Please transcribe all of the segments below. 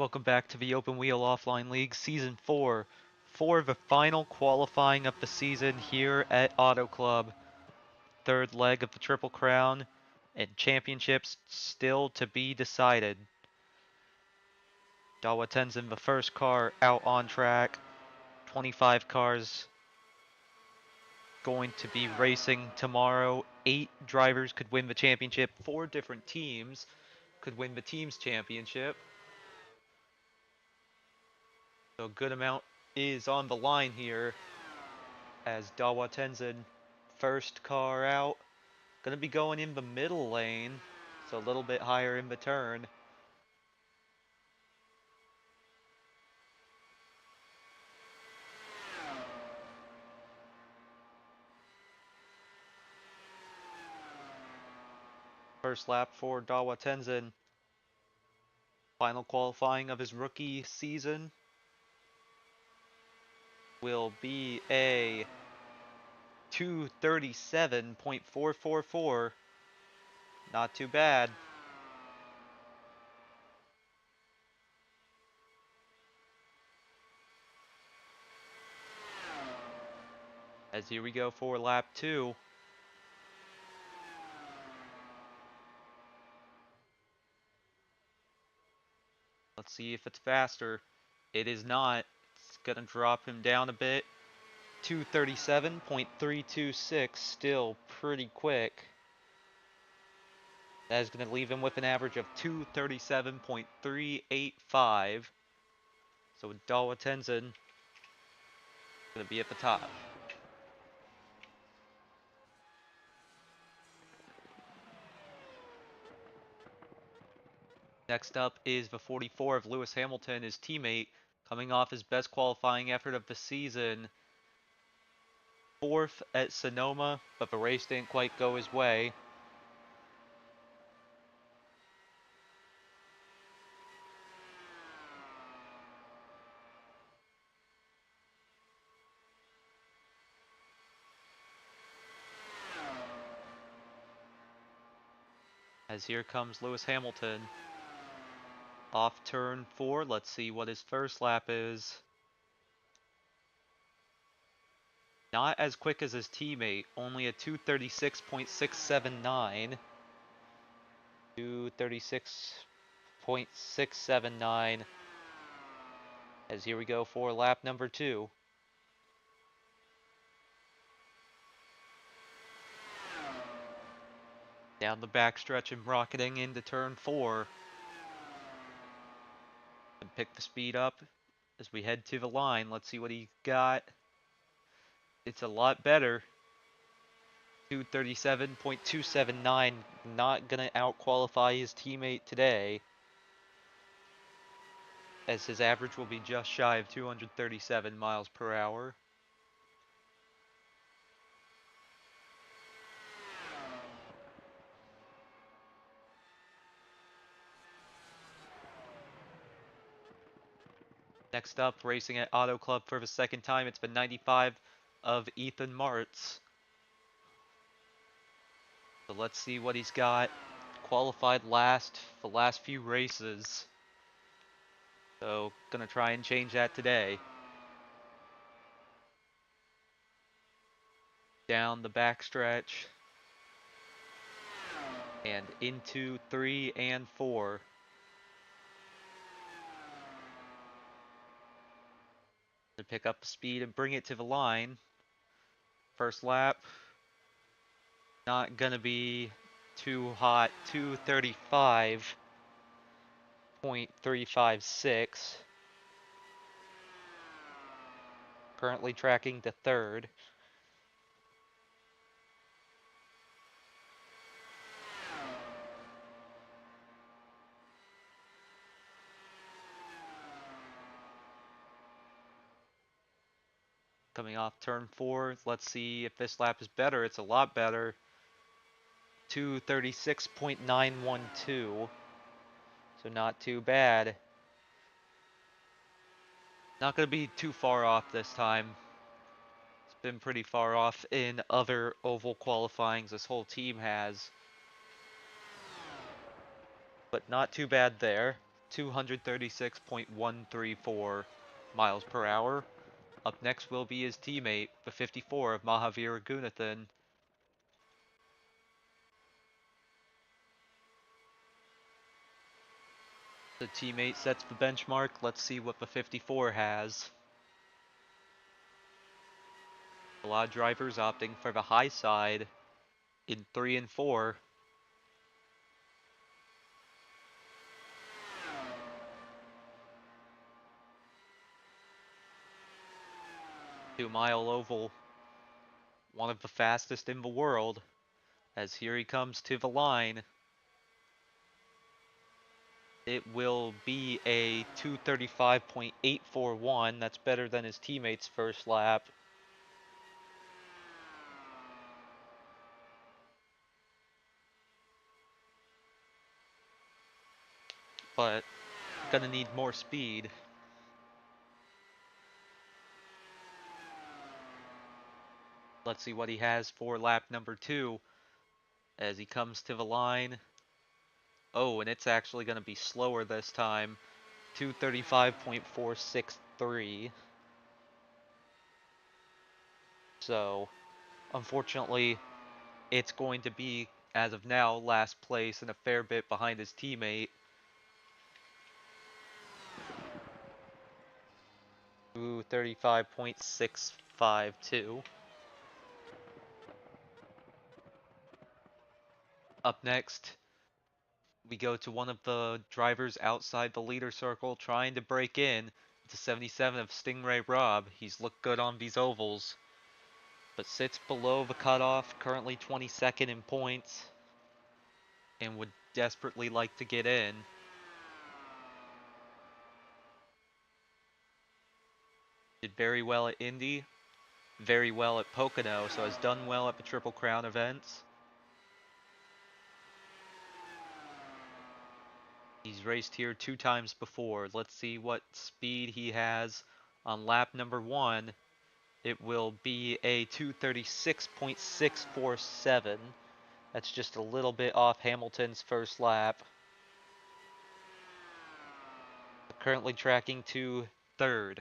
Welcome back to the Open Wheel Offline League Season 4 for the final qualifying of the season here at Auto Club. Third leg of the Triple Crown and championships still to be decided. Dawa Tenzin, the first car out on track. 25 cars going to be racing tomorrow. 8 drivers could win the championship. 4 different teams could win the team's championship. So a good amount is on the line here as Dawa Tenzin, first car out, gonna be going in the middle lane, so a little bit higher in the turn. First lap for Dawa Tenzin, final qualifying of his rookie season will be a 2:37.444. Not too bad. As here we go for lap 2. Let's see if it's faster. It is not. It's gonna drop him down a bit. 2:37.326, still pretty quick. That is going to leave him with an average of 2:37.385. So Dawa Tenzin going to be at the top. Next up is the 44 of Lewis Hamilton, his teammate, coming off his best qualifying effort of the season. Fourth at Sonoma, but the race didn't quite go his way. As here comes Lewis Hamilton. Off turn 4, let's see what his first lap is. Not as quick as his teammate, only a 2:36.679. 2:36.679. As here we go for lap number 2. Down the backstretch and rocketing into turn 4. And pick the speed up as we head to the line. Let's see what he got. It's a lot better. 2:37.279. Not gonna out-qualify his teammate today, as his average will be just shy of 237 miles per hour. Next up, racing at Auto Club for the second time, it's the 95 of Ethan Martz. So let's see what he's got. Qualified last the last few races. So gonna try and change that today. Down the backstretch. And into 3 and 4. To pick up the speed and bring it to the line. First lap. Not gonna be too hot. 2:35.356. Currently tracking to third. Coming off turn 4, let's see if this lap is better. It's a lot better. 2:36.912. So not too bad. Not going to be too far off this time. It's been pretty far off in other oval qualifyings this whole team has. But not too bad there. 236.134 miles per hour. Up next will be his teammate, the 54 of Mahavir Gunathan. The teammate sets the benchmark. Let's see what the 54 has. A lot of drivers opting for the high side in 3 and 4. Two-mile oval, one of the fastest in the world, as here he comes to the line. It will be a 235.841. That's better than his teammate's first lap. But gonna need more speed. Let's see what he has for lap number 2 as he comes to the line. Oh, and it's actually gonna be slower this time. 235.463. So, unfortunately, it's going to be, as of now, last place and a fair bit behind his teammate. 235.652. Up next, we go to one of the drivers outside the leader circle trying to break in. It's a 77 of Stingray Rob. He's looked good on these ovals, but sits below the cutoff, currently 22nd in points, and would desperately like to get in. Did very well at Indy, very well at Pocono, so has done well at the Triple Crown events. He's raced here 2 times before. Let's see what speed he has on lap number 1. It will be a 236.647. That's just a little bit off Hamilton's first lap. Currently tracking to 3rd.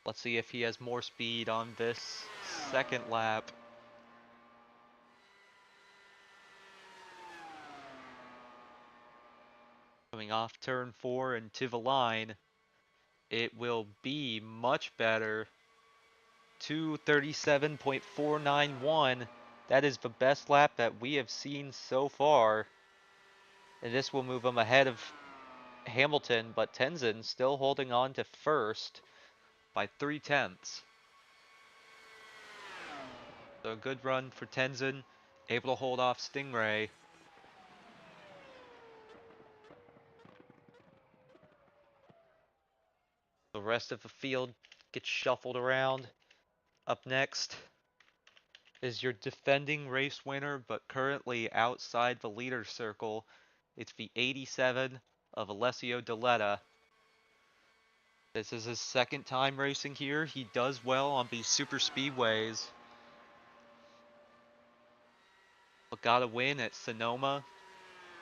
Let's see if he has more speed on this second lap. Coming off turn 4 and to the line, it will be much better. 237.491. That is the best lap that we have seen so far. And this will move him ahead of Hamilton, but Tenzin still holding on to first by 0.3. So a good run for Tenzin, able to hold off Stingray. The rest of the field gets shuffled around. Up next is your defending race winner, but currently outside the leader circle. It's the 87 of Alessio Deletta. This is his second time racing here. He does well on these super speedways, but got a win at Sonoma.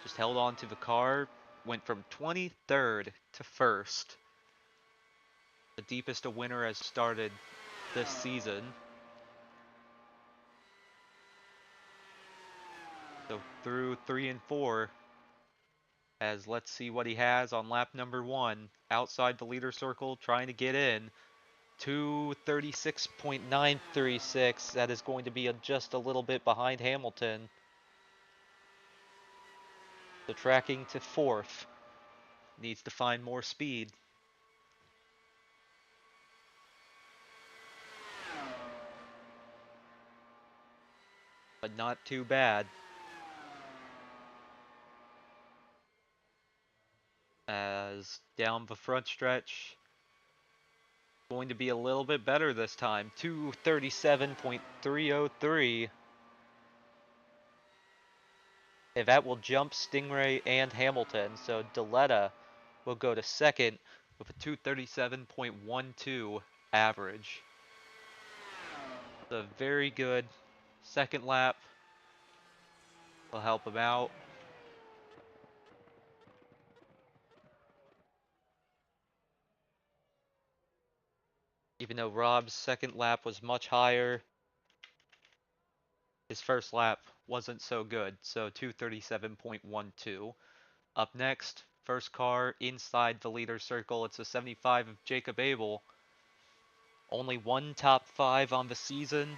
Just held on to the car. Went from 23rd to 1st. The deepest a winner has started this season. So through 3 and 4, as let's see what he has on lap number 1. Outside the leader circle, trying to get in. 236.936. That is going to be just a little bit behind Hamilton. So tracking to 4th. Needs to find more speed. But not too bad. As down the front stretch, going to be a little bit better this time. 237.303. And that will jump Stingray and Hamilton. So Deletta will go to 2nd with a 237.12 average. The very good second lap will help him out. Even though Rob's second lap was much higher, his first lap wasn't so good, so 2:37.12. Up next, first car inside the leader circle, it's a 75 of Jacob Abel. Only one top 5 on the season.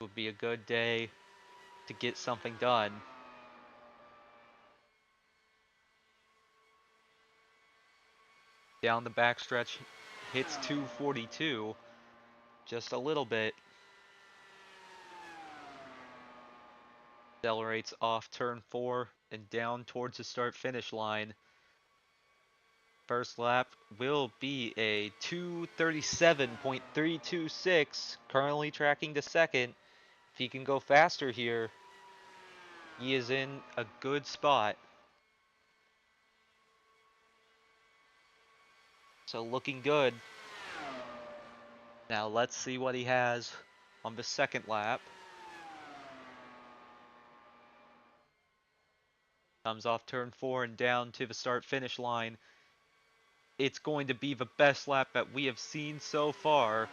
Would be a good day to get something done. Down the backstretch, hits 242, just a little bit. Accelerates off turn 4 and down towards the start finish line. First lap will be a 2:37.326, currently tracking to second. If he can go faster here, he is in a good spot. So looking good. Now let's see what he has on the second lap. Comes off turn 4 and down to the start finish line. It's going to be the best lap that we have seen so far.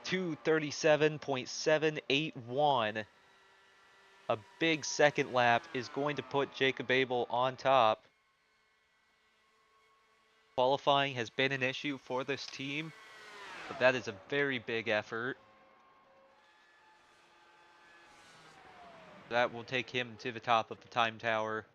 2:37.781. A big second lap is going to put Jacob Abel on top. Qualifying has been an issue for this team, but that is a very big effort. That will take him to the top of the time tower.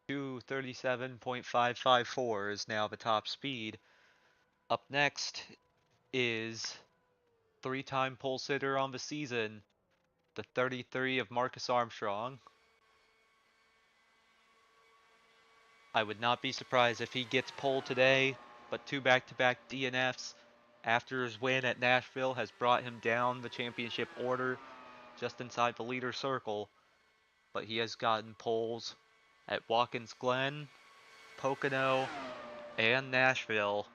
Two 37.554 is now the top speed. Up next is three-time pole sitter on the season, the 33 of Marcus Armstrong. I would not be surprised if he gets pole today, but two back-to-back DNFs after his win at Nashville has brought him down the championship order just inside the leader circle. But he has gotten poles at Watkins Glen, Pocono, and Nashville.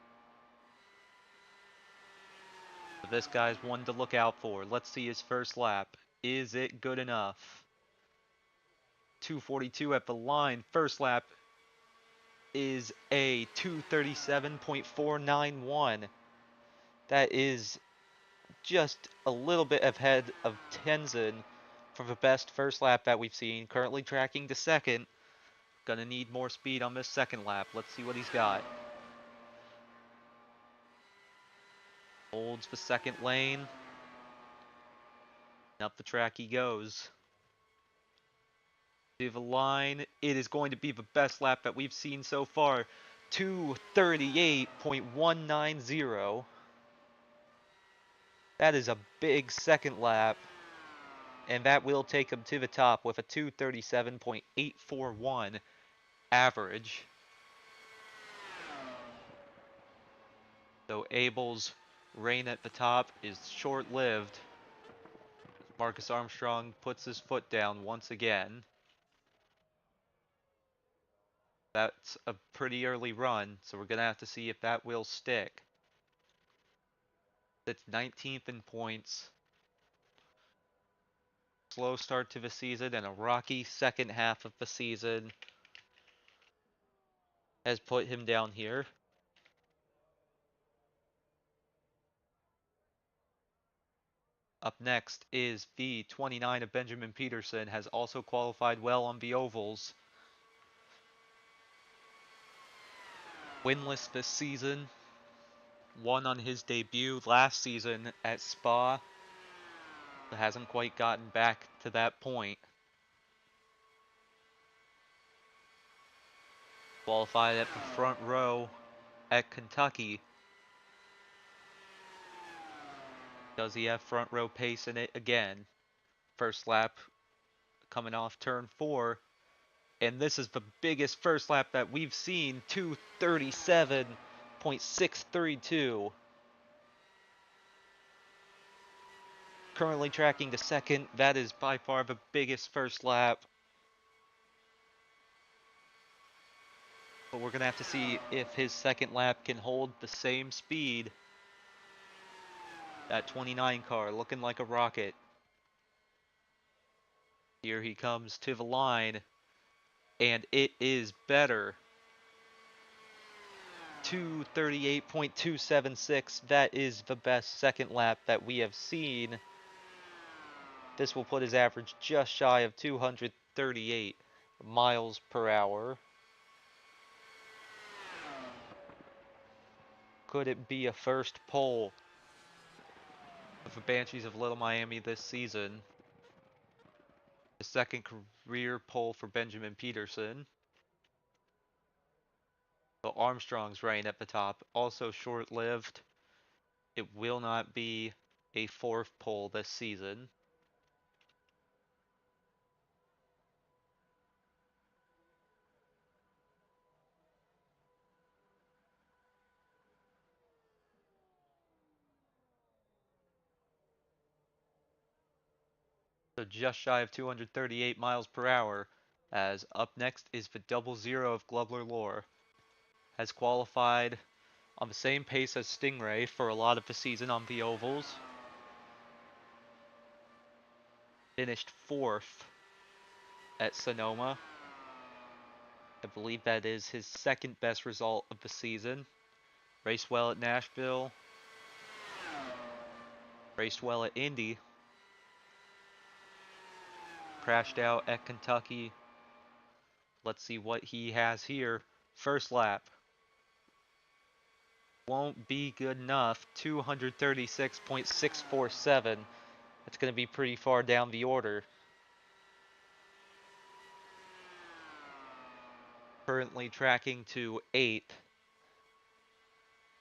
So this guy's one to look out for. Let's see his first lap. Is it good enough? 242 at the line. First lap is a 2:37.491. That is just a little bit ahead of Tenzin for the best first lap that we've seen. Currently tracking to second. Gonna need more speed on this second lap. Let's see what he's got. Holds the second lane. Up the track he goes. To the line. It is going to be the best lap that we've seen so far. 2:38.190. That is a big second lap. And that will take him to the top with a 2:37.841 average. So Abel's reign at the top is short-lived. Marcus Armstrong puts his foot down once again. That's a pretty early run, so we're going to have to see if that will stick. It's 19th in points. Slow start to the season and a rocky second half of the season has put him down here. Up next is the 29 of Benjamin Peterson, has also qualified well on the ovals. Winless this season. Won on his debut last season at Spa, but hasn't quite gotten back to that point. Qualified at the front row at Kentucky. Does he have front row pace in it again? First lap coming off turn 4. And this is the biggest first lap that we've seen, 2:37.632. Currently tracking to second. That is by far the biggest first lap. but we're going to have to see if his second lap can hold the same speed. That 29 car looking like a rocket. Here he comes to the line, and it is better. 238.276. That is the best second lap that we have seen. This will put his average just shy of 238 miles per hour. Could it be a first pole of the Banshees of Little Miami this season? The second career pole for Benjamin Peterson. But Armstrong's reign at the top, also short-lived. It will not be a fourth pole this season. So just shy of 238 miles per hour. As up next is the double zero of Glubler Lore. Has qualified on the same pace as Stingray for a lot of the season on the ovals. Finished fourth at Sonoma. I believe that is his second best result of the season. Raced well at Nashville. Raced well at Indy. Crashed out at Kentucky. Let's see what he has here. First lap. Won't be good enough. 236.647. That's going to be pretty far down the order. Currently tracking to 8th.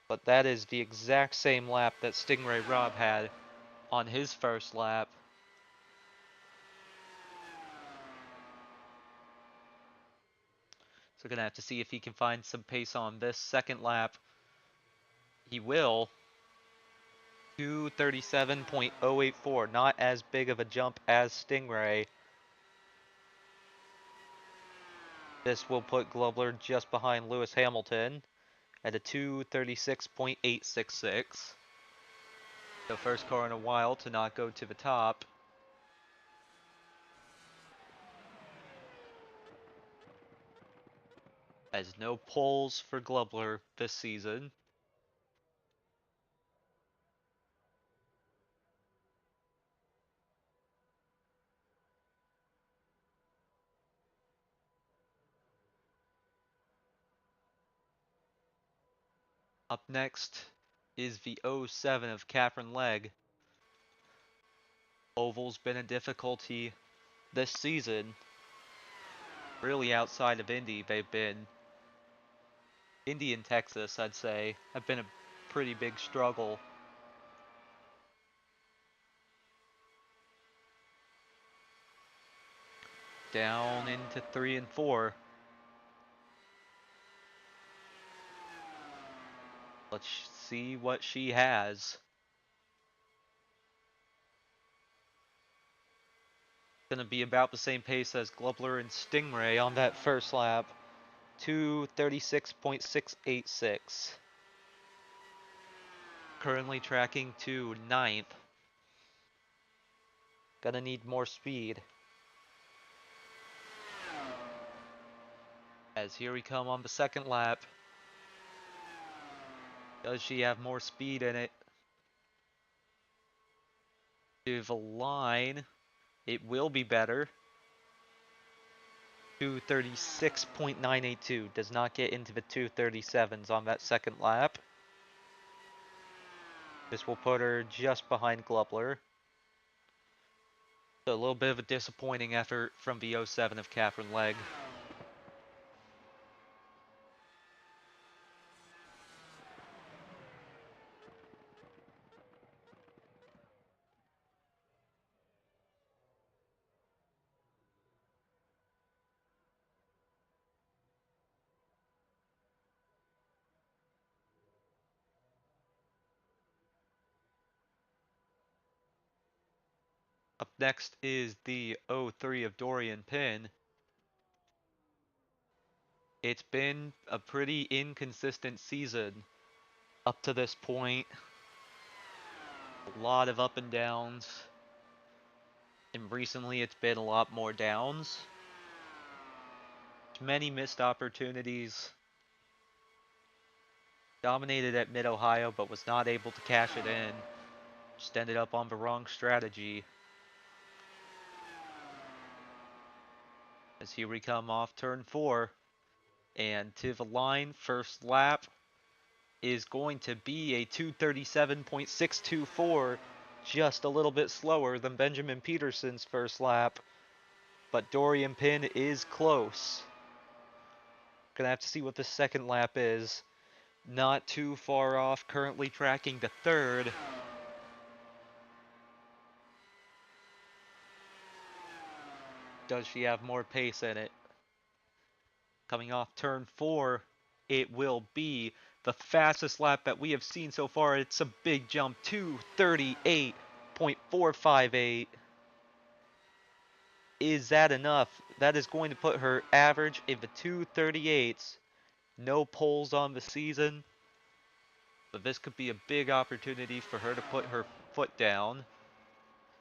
But that is the exact same lap that Stingray Rob had on his first lap. So gonna have to see if he can find some pace on this second lap. He will. 237.084, not as big of a jump as Stingray. This will put Glubler just behind Lewis Hamilton at a 236.866. The first car in a while to not go to the top. As no poles for Glubler this season. Up next is the 07 of Catherine Legg. Oval's been a difficulty this season. Really outside of Indy, they've been... Indy and Texas, I'd say, have been a pretty big struggle. Down into 3 and 4. Let's see what she has. Gonna be about the same pace as Glubler and Stingray on that first lap. 236.686. Currently tracking to 9th. Gonna need more speed. As here we come on the second lap. Does she have more speed in it? To the line. It will be better. 236.982. Does not get into the 237s on that second lap. This will put her just behind Glubler. So a little bit of a disappointing effort from the 07 of Catherine Legg. Up next is the 03 of Dorian Pin. It's been a pretty inconsistent season up to this point. A lot of up and downs. And recently it's been a lot more downs. Many missed opportunities. Dominated at Mid-Ohio, but was not able to cash it in. Just ended up on the wrong strategy. As here we come off turn 4. And to the line, first lap is going to be a 2:37.624, just a little bit slower than Benjamin Peterson's first lap. But Dorian Pin is close. Gonna have to see what the second lap is. Not too far off, currently tracking to third. Does she have more pace in it? Coming off turn 4, it will be the fastest lap that we have seen so far. It's a big jump, 2:38.458. Is that enough? That is going to put her average in the 2:38s. No poles on the season. But this could be a big opportunity for her to put her foot down.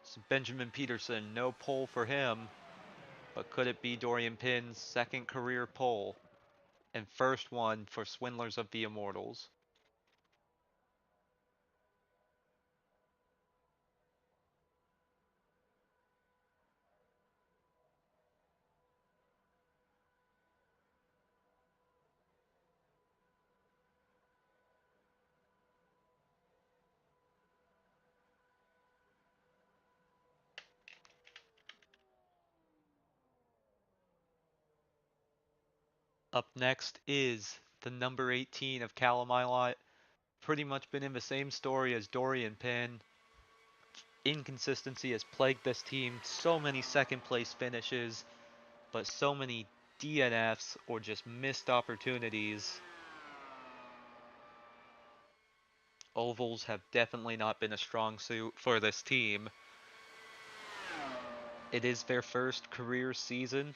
So Benjamin Peterson, no pole for him. But could it be Dorian Pin's second career pole? And first one for Swindlers of the Immortals. Up next is the number 18 of Calamilot. Pretty much been in the same story as Dorian Pin. Inconsistency has plagued this team. So many second place finishes, but so many DNFs or just missed opportunities. Ovals have definitely not been a strong suit for this team. It is their first career season.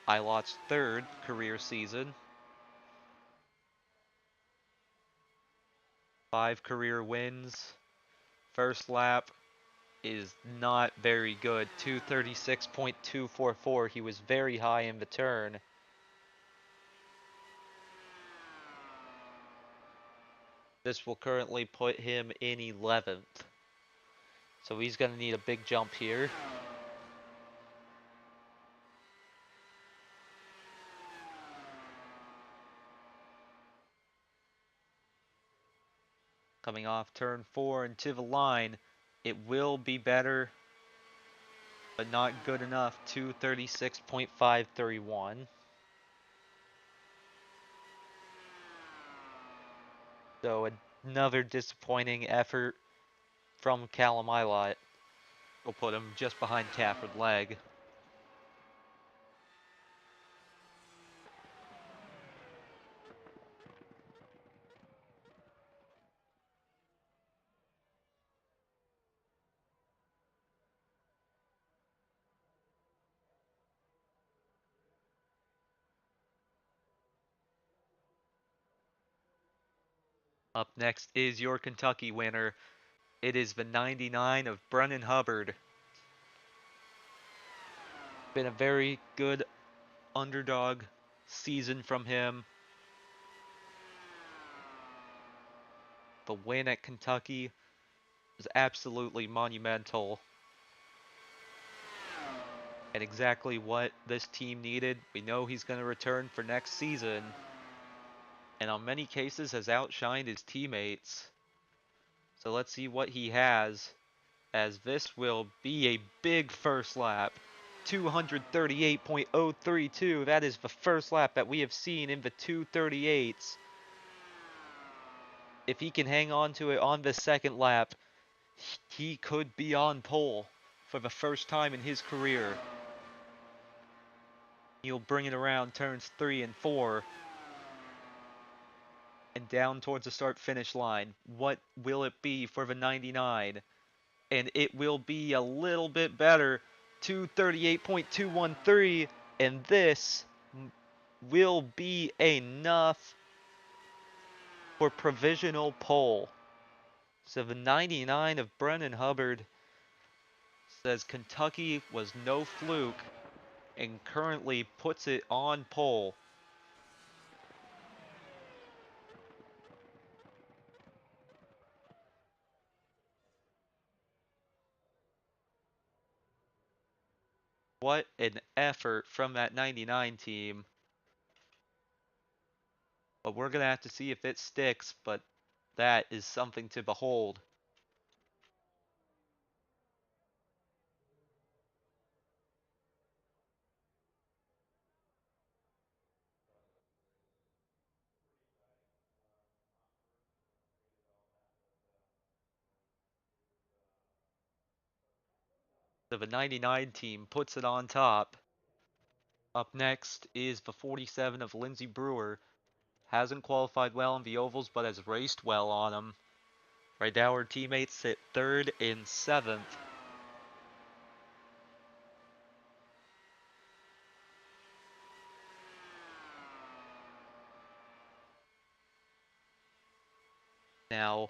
Ilot's third career season. 5 career wins. First lap is not very good. 2:36.244. He was very high in the turn. This will currently put him in 11th. So he's going to need a big jump here. Coming off turn 4 into the line. It will be better, but not good enough. 2:36.531. So another disappointing effort from Callum Ilott. We'll put him just behind Cafford Leg. Up next is your Kentucky winner. It is the 99 of Brennan Hubbard. Been a very good underdog season from him. The win at Kentucky was absolutely monumental. And exactly what this team needed. We know he's going to return for next season. And on many cases has outshined his teammates. So let's see what he has, as this will be a big first lap. 238.032. That is the first lap that we have seen in the 238s. If he can hang on to it on the second lap, he could be on pole for the first time in his career. He'll bring it around turns 3 and 4 and down towards the start-finish line. What will it be for the 99? And it will be a little bit better. 238.213, and this will be enough for provisional pole. So the 99 of Brennan Hubbard says Kentucky was no fluke and currently puts it on pole. What an effort from that 99 team. But we're going to have to see if it sticks, but that is something to behold. So the 99 team puts it on top. Up next is the 47 of Lindsey Brewer. Hasn't qualified well on the ovals, but has raced well on them. Right now, her teammates sit 3rd and 7th. Now,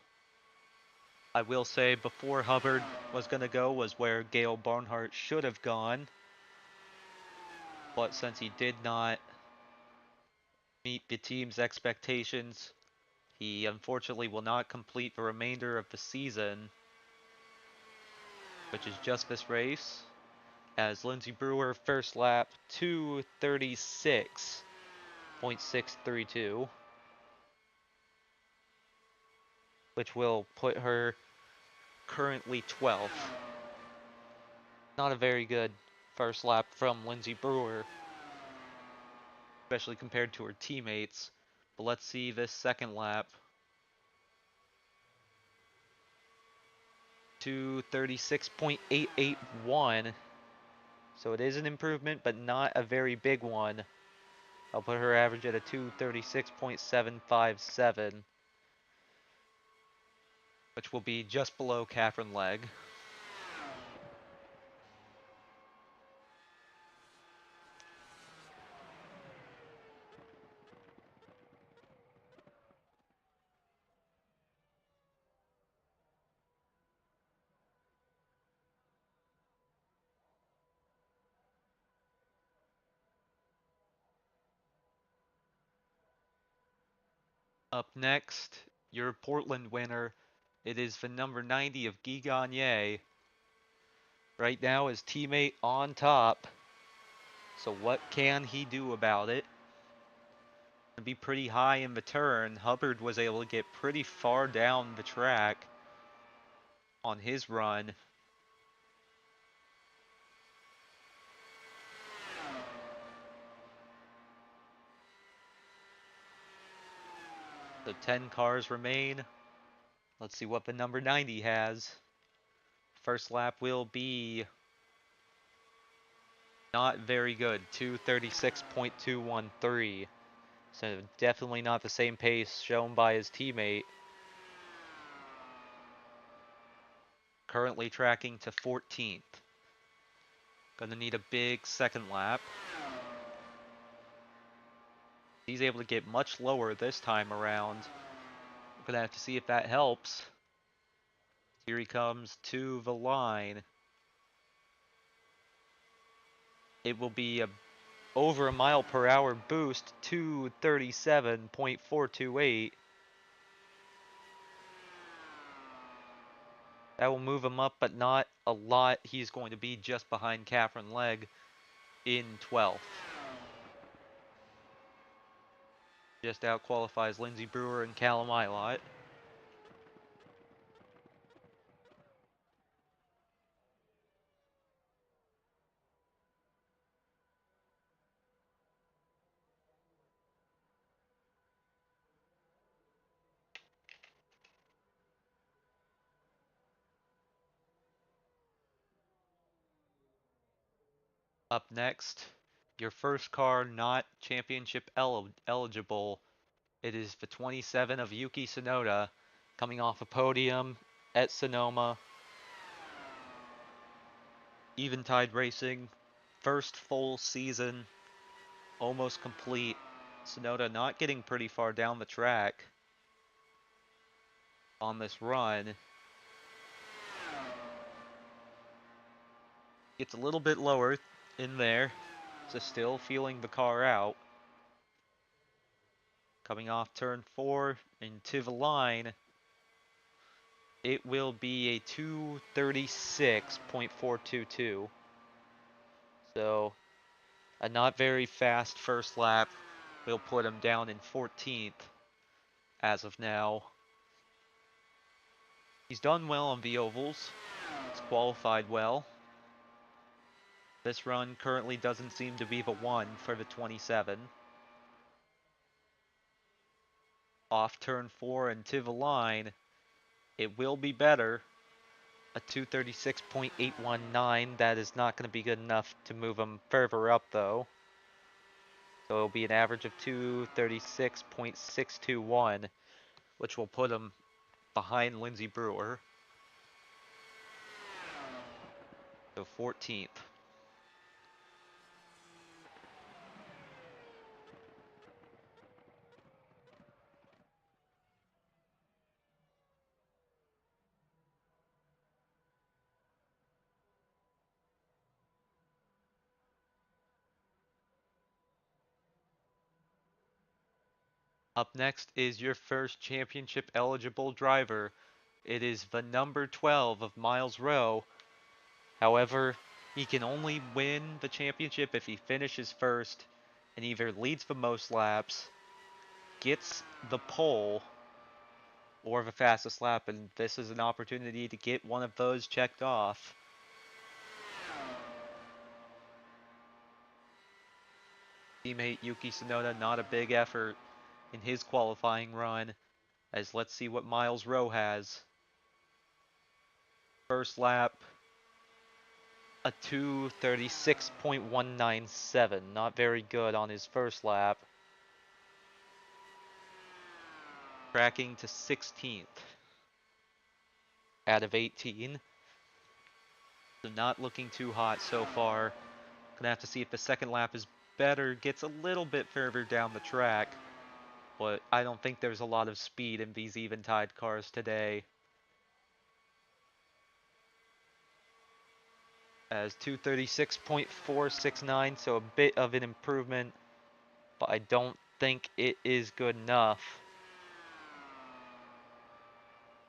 I will say before Hubbard was going to go was where Gail Barnhart should have gone. But since he did not meet the team's expectations, he unfortunately will not complete the remainder of the season, which is just this race, as Lindsey Brewer first lap 2:36.632, which will put her currently 12th. Not a very good first lap from Lindsey Brewer, especially compared to her teammates. But let's see this second lap. 2:36.881. So it is an improvement, but not a very big one. I'll put her average at a 2:36.757, which will be just below Catherine Legg. Up next, your Portland winner. It is the number 90 of Guy Gagné. Right now, his teammate on top. So what can he do about it? It'll be pretty high in the turn. Hubbard was able to get pretty far down the track on his run. So 10 cars remain. Let's see what the number 90 has. First lap will be not very good, 2:36.213. So definitely not the same pace shown by his teammate. Currently tracking to 14th. Gonna need a big second lap. He's able to get much lower this time around. We're gonna have to see if that helps. Here he comes to the line. It will be over a mile per hour boost, 2:37.428. That will move him up, but not a lot. He's going to be just behind Catherine Legg in 12th. Just out qualifies Lindsey Brewer and Callum Ilott. Up next, your first car not championship eligible. It is the 27 of Yuki Tsunoda, coming off a podium at Sonoma. Eventide Racing, first full season, almost complete. Sonoda not getting pretty far down the track on this run. Gets a little bit lower in there, so still feeling the car out. Coming off turn 4 into the line, it will be a 2:36.422. So a not very fast first lap will put him down in 14th as of now. He's done well on the ovals. He's qualified well. This run currently doesn't seem to be the one for the 27. Off turn 4 and to the line, it will be better. A 2:36.819, that is not going to be good enough to move him further up though. So it'll be an average of 2:36.621, which will put him behind Lindsey Brewer. So 14th. Up next is your first championship eligible driver. It is the number 12 of Miles Rowe. However, he can only win the championship if he finishes first and either leads the most laps, gets the pole, or the fastest lap, and this is an opportunity to get one of those checked off. Teammate Yuki Tsunoda, not a big effort in his qualifying run, as let's see what Miles Rowe has. First lap, a 2:36.197, not very good on his first lap. Tracking to 16th out of 18. So not looking too hot so far. Gonna have to see if the second lap is better, gets a little bit further down the track. But I don't think there's a lot of speed in these Eventide cars today. As 2:36.469, so a bit of an improvement, but I don't think it is good enough.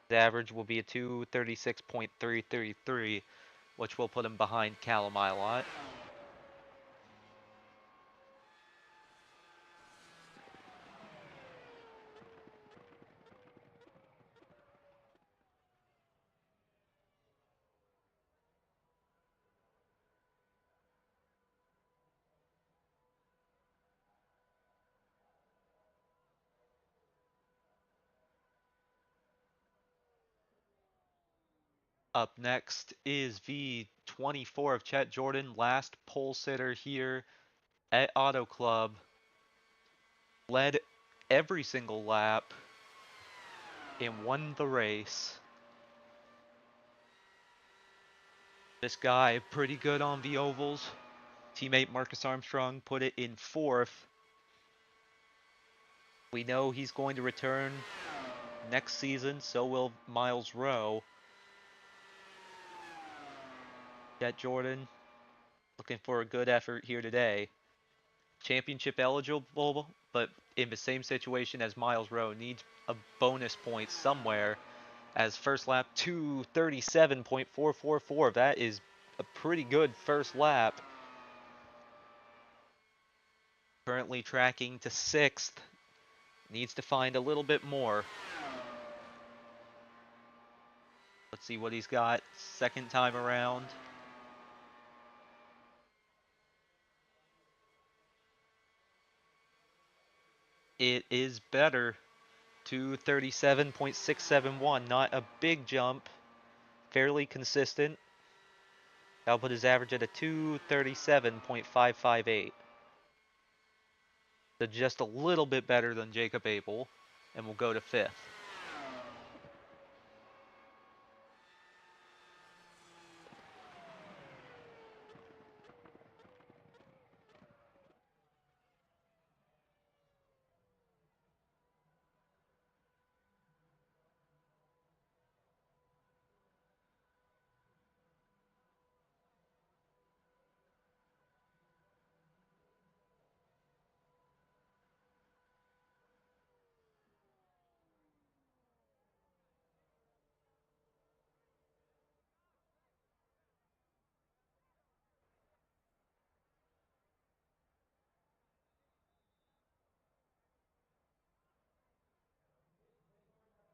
The average will be a 2:36.333, which will put him behind Callum Ilott. Up next is V24 of Chet Jordan, last pole sitter here at Auto Club. Led every single lap and won the race. This guy, pretty good on the ovals. Teammate Marcus Armstrong put it in 4th. We know he's going to return next season, so will Miles Rowe. Chet Jordan looking for a good effort here today. Championship eligible, but in the same situation as Miles Rowe, needs a bonus point somewhere. As first lap 2:37.444, that is a pretty good first lap. Currently tracking to 6th. Needs to find a little bit more. Let's see what he's got second time around. It is better. 2:37.671, not a big jump. Fairly consistent. That'll put his average at a 2:37.558. So just a little bit better than Jacob Abel, and we'll go to 5th.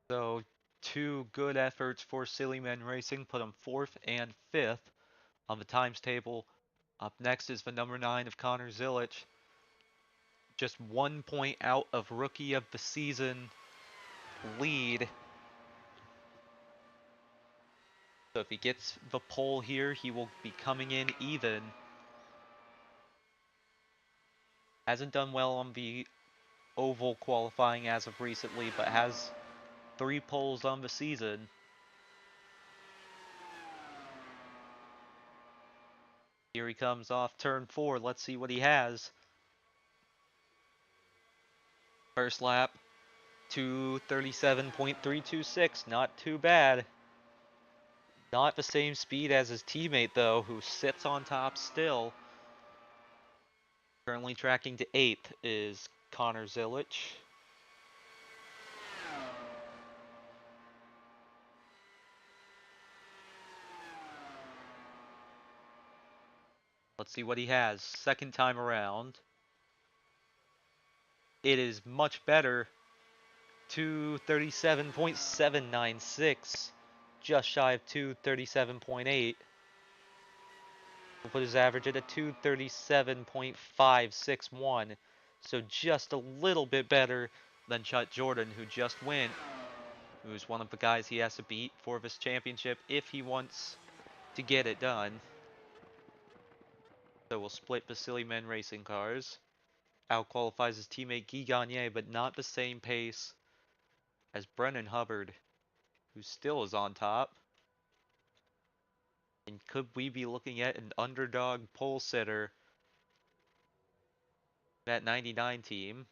So, two good efforts for Sillyman Racing put him fourth and fifth on the times table. Up next is the number 9 of Connor Zilic, just 1 point out of Rookie of the Season lead. So if he gets the pole here, he will be coming in even. Hasn't done well on the oval qualifying as of recently, but has 3 poles on the season. Here he comes off turn 4. Let's see what he has. First lap, 2:37.326. Not too bad. Not the same speed as his teammate, though, who sits on top still. Currently tracking to 8th is Connor Zilic. Let's see what he has. Second time around. It is much better. 2:37.796. Just shy of 2:37.8. We'll put his average at a 2:37.561. So just a little bit better than Chuck Jordan, who just went. Who's one of the guys he has to beat for this championship if he wants to get it done. So we'll split the Men racing cars. Outqualifies his teammate Guy Gagné, but not the same pace as Brennan Hubbard, who still is on top. And could we be looking at an underdog pole sitter, that 99 team?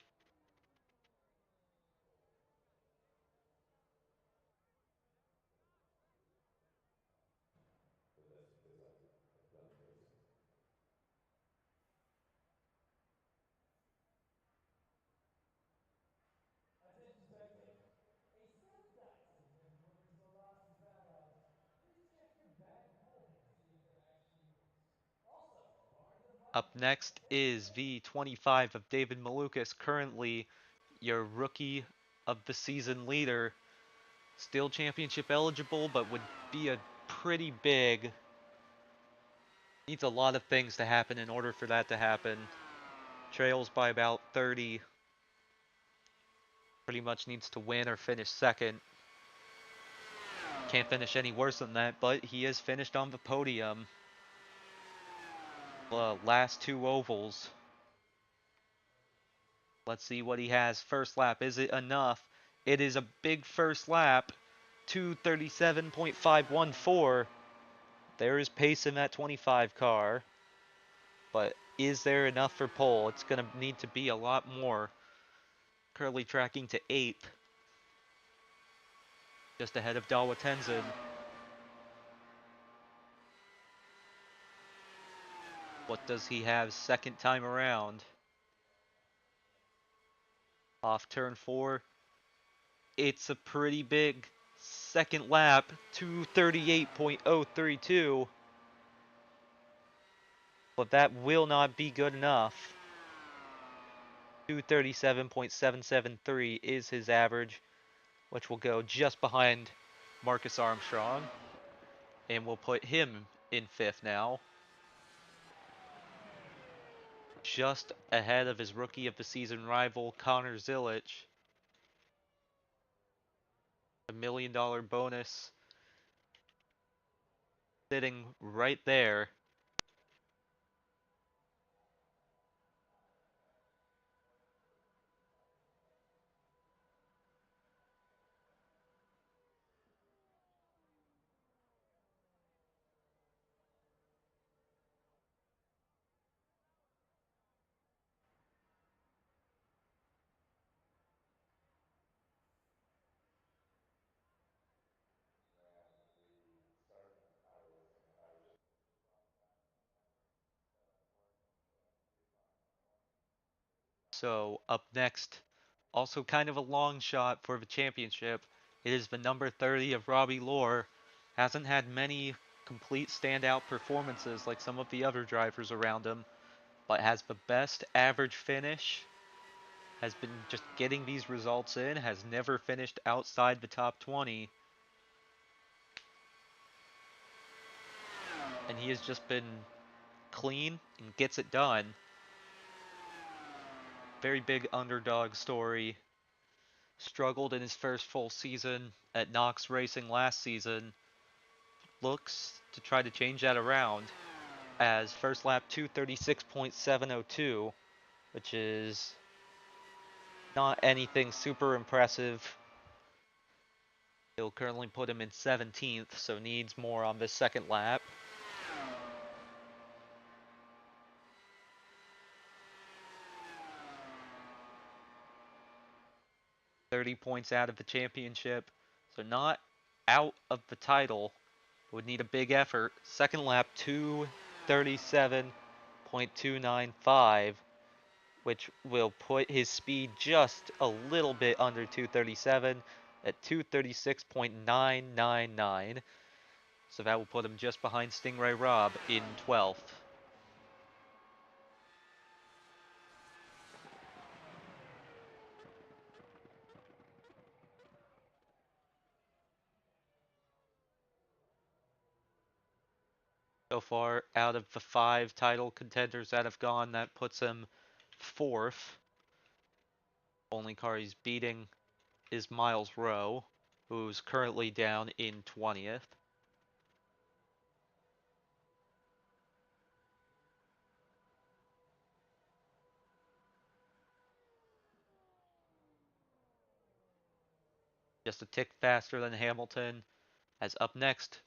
Up next is V25 of David Malukas, currently your rookie of the season leader. Still championship eligible, but would be a pretty big. Needs a lot of things to happen in order for that to happen. Trails by about 30. Pretty much needs to win or finish second. Can't finish any worse than that, but he has finished on the podium. Last 2 ovals. Let's see what he has. First lap, is it enough? It is a big first lap. 2:37.514. There is pace in that 25 car. But is there enough for pole? It's going to need to be a lot more. Currently tracking to 8th. Just ahead of Dawa Tenzin. What does he have second time around? Off turn 4. It's a pretty big second lap. 2:38.032. But that will not be good enough. 2:37.773 is his average, which will go just behind Marcus Armstrong. And we'll put him in 5th now. Just ahead of his rookie of the season rival, Connor Zilic. A $1 million bonus sitting right there. So up next, also kind of a long shot for the championship. It is the number 30 of Robbie Lohr. Hasn't had many complete standout performances like some of the other drivers around him, but has the best average finish has been just getting these results in, has never finished outside the top 20, and he has just been clean and gets it done. Very big underdog story. Struggled in his first full season at Knox Racing last season. Looks to try to change that around as first lap 236.702, which is not anything super impressive. It'll currently put him in 17th, so needs more on this second lap. £30 out of the championship, so not out of the title. Would need a big effort. Second lap 237.295, which will put his speed just a little bit under 237 at 236.999. So that will put him just behind Stingray Rob in 12th. So far, out of the 5 title contenders that have gone, that puts him 4th. Only car he's beating is Miles Rowe, who's currently down in 20th. Just a tick faster than Hamilton. As up next,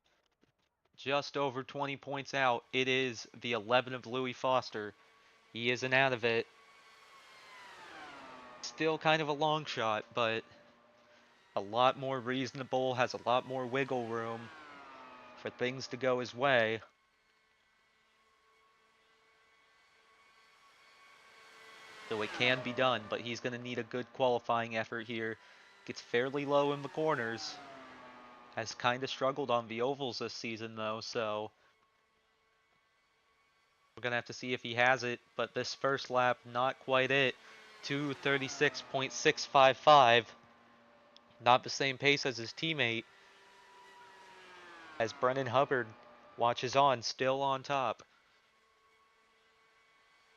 just over 20 points out, it is the 11 of Louis Foster. He isn't out of it. Still kind of a long shot, but a lot more reasonable, has a lot more wiggle room for things to go his way. So it can be done, but he's going to need a good qualifying effort here. Gets fairly low in the corners. Has kind of struggled on the ovals this season, though, so we're going to have to see if he has it. But this first lap, not quite it. 236.655. Not the same pace as his teammate. As Brennan Hubbard watches on, still on top.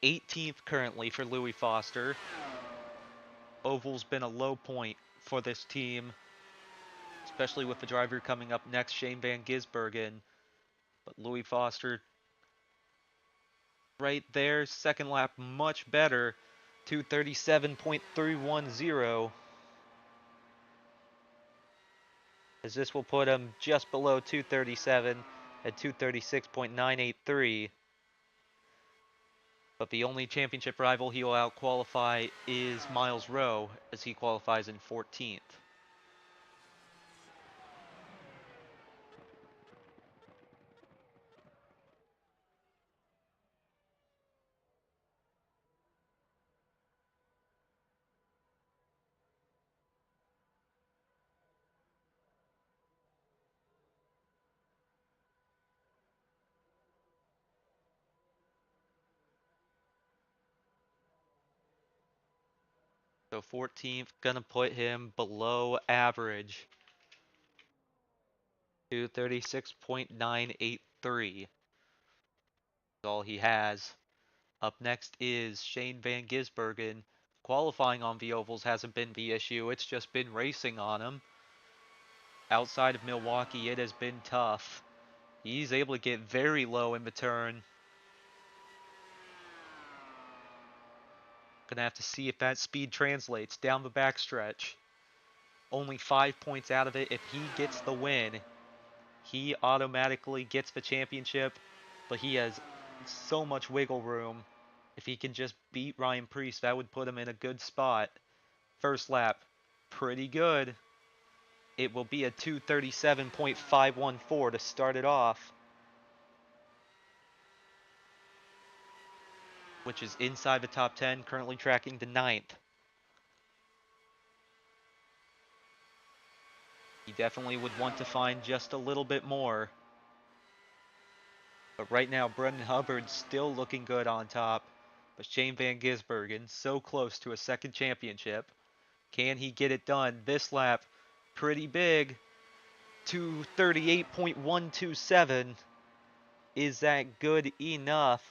18th currently for Louis Foster. Oval's been a low point for this team, especially with the driver coming up next, Shane Van Gisbergen. But Louis Foster right there, second lap much better, 237.310. As this will put him just below 237 at 236.983. But the only championship rival he will out-qualify is Miles Rowe, as he qualifies in 14th. So 14th, gonna put him below average. 236.983. All he has. Up next is Shane Van Gisbergen. Qualifying on the ovals hasn't been the issue, it's just been racing on him. Outside of Milwaukee, it has been tough. He's able to get very low in the turn. Gonna have to see if that speed translates down the backstretch. Only 5 points out of it. If he gets the win, he automatically gets the championship, but he has so much wiggle room. If he can just beat Ryan Preece, that would put him in a good spot. First lap, pretty good. It will be a 237.514 to start it off, which is inside the top 10, currently tracking to 9th. He definitely would want to find just a little bit more. But right now, Brendan Hubbard's still looking good on top. But Shane Van Gisbergen, so close to a second championship. Can he get it done this lap? Pretty big. 238.127. Is that good enough?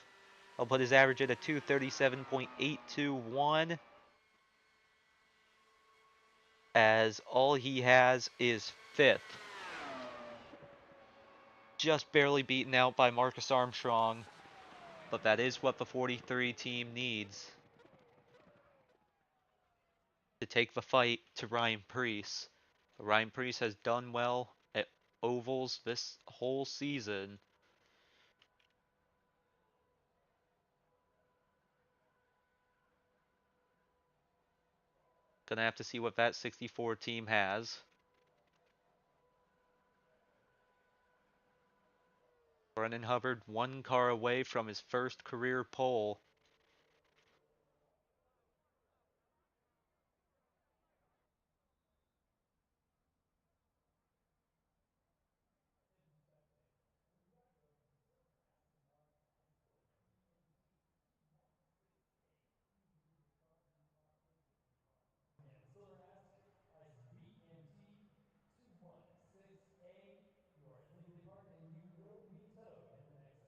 I'll put his average at a 237.821. As all he has is fifth. Just barely beaten out by Marcus Armstrong. But that is what the 43 team needs to take the fight to Ryan Preece. Ryan Preece has done well at ovals this whole season. Gonna have to see what that 64 team has. Brennan Hubbard 1 car away from his first career pole.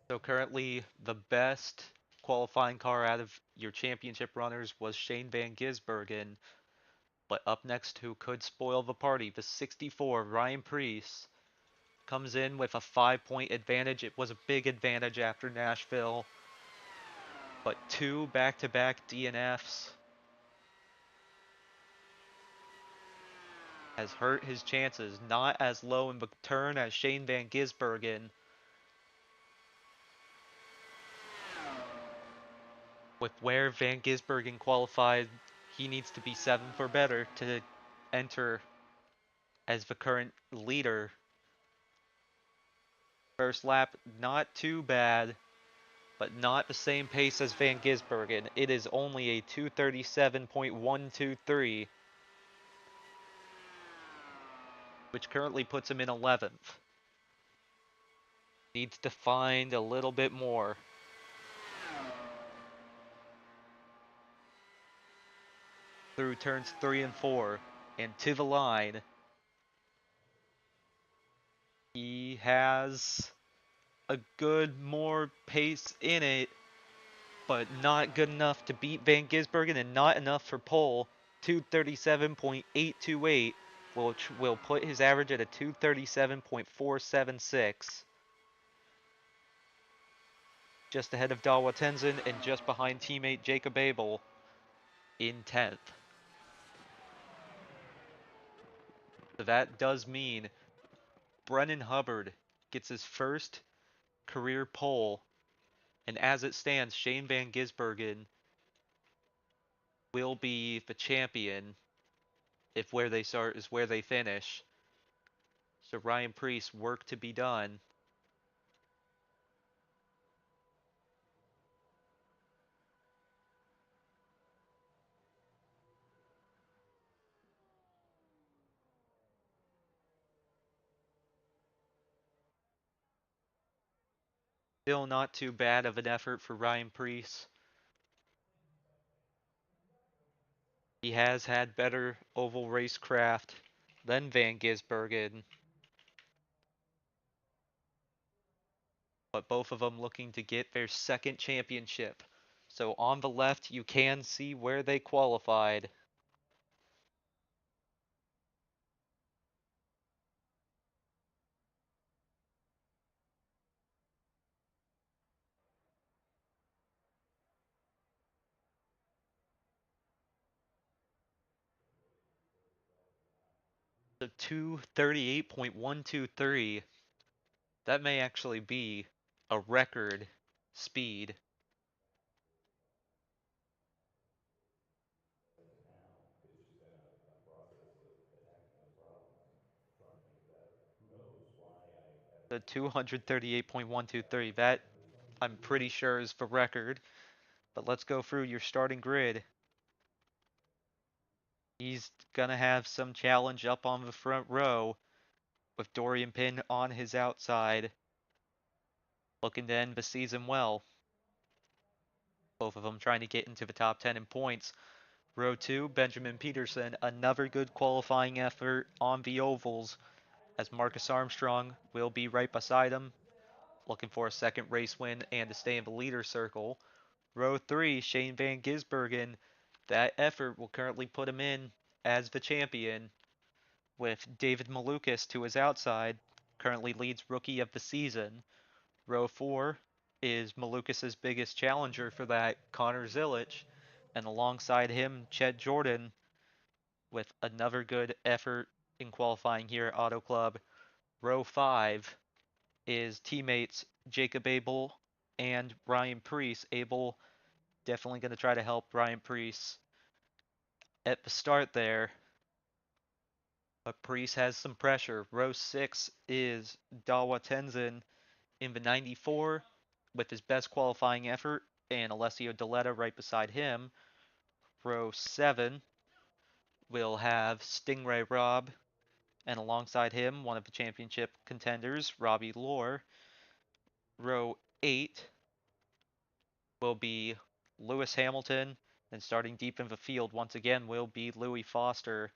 So currently the best qualifying car out of your championship runners was Shane Van Gisbergen. But up next, who could spoil the party? The 64, Ryan Preece, comes in with a 5-point advantage. It was a big advantage after Nashville. But 2 back-to-back DNFs has hurt his chances. Not as low in the turn as Shane Van Gisbergen. With where Van Gisbergen qualified, he needs to be 7th or better to enter as the current leader. First lap, not too bad, but not the same pace as Van Gisbergen. It is only a 237.123, which currently puts him in 11th. Needs to find a little bit more. Through turns 3 and 4, and to the line. He has a good more pace in it, but not good enough to beat Van Gisbergen and not enough for pole. 237.828, which will put his average at a 237.476. Just ahead of Dawa Tenzin and just behind teammate Jacob Abel in 10th. So that does mean Brennan Hubbard gets his first career pole, and as it stands, Shane Van Gisbergen will be the champion if where they start is where they finish. So Ryan Preece, work to be done. Still not too bad of an effort for Ryan Preece. He has had better oval racecraft than Van Gisbergen, but both of them looking to get their second championship. So on the left, you can see where they qualified. So 238.123. That may actually be a record speed. The 238.123. That I'm pretty sure is the record. But let's go through your starting grid. He's gonna have some challenge up on the front row with Dorian Pin on his outside, looking to end the season well. both of them trying to get into the top 10 in points. Row 2, Benjamin Peterson, another good qualifying effort on the ovals, as Marcus Armstrong will be right beside him, looking for a second race win and to stay in the leader circle. Row 3, Shane Van Gisbergen, that effort will currently put him in as the champion, with David Malukas to his outside, currently leads Rookie of the Season. Row 4 is Malukas' biggest challenger for that, Connor Zilic, and alongside him, Chet Jordan, with another good effort in qualifying here at Auto Club. Row 5 is teammates Jacob Abel and Ryan Preece. Abel definitely going to try to help Ryan Preece at the start there, but Preece has some pressure. Row 6 is Dawa Tenzin in the 94 with his best qualifying effort, and Alessio Deletta right beside him. Row 7 will have Stingray Rob, and alongside him, one of the championship contenders, Robbie Lohr. Row 8 will be Lewis Hamilton, and starting deep in the field once again will be Louis Foster.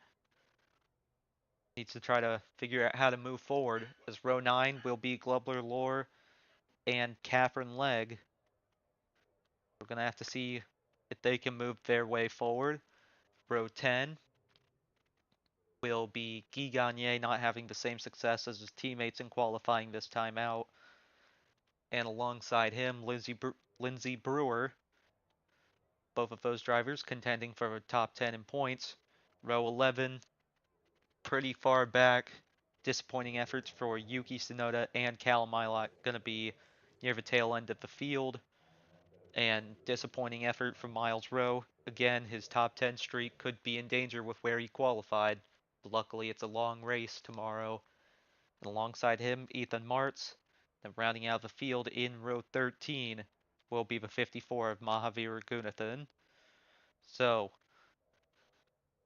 Needs to try to figure out how to move forward, as row 9 will be Glubler Lohr and Catherine Legg. We're going to have to see if they can move their way forward. Row 10 will be Guy Gagné not having the same success as his teammates in qualifying this time out. And alongside him, Lindsey Brewer. Both of those drivers contending for the top 10 in points. Row 11, pretty far back. Disappointing efforts for Yuki Tsunoda and Callum Ilott going to be near the tail end of the field. And disappointing effort from Miles Rowe. Again, his top 10 streak could be in danger with where he qualified. But luckily, it's a long race tomorrow. And alongside him, Ethan Martz. Then rounding out the field in row 13 will be the 54 of Mahavir Raghunathan. So,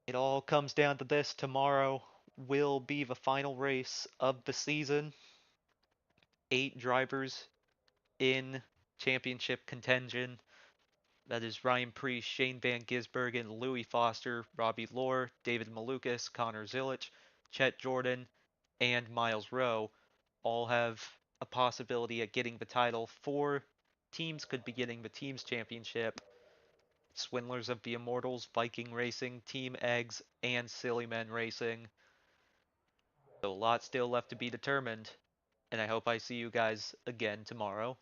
it all comes down to this. Tomorrow will be the final race of the season. 8 drivers in championship contention. That is Ryan Preece, Shane Van Gisbergen, Louis Foster, Robbie Lohr, David Malukas, Connor Zilic, Chet Jordan, and Miles Rowe all have a possibility at getting the title. 4 teams could be getting the team's championship. Swindlers of the Immortals, Viking Racing, Team Eggs, and Silly Men Racing. So a lot still left to be determined, and I hope I see you guys again tomorrow.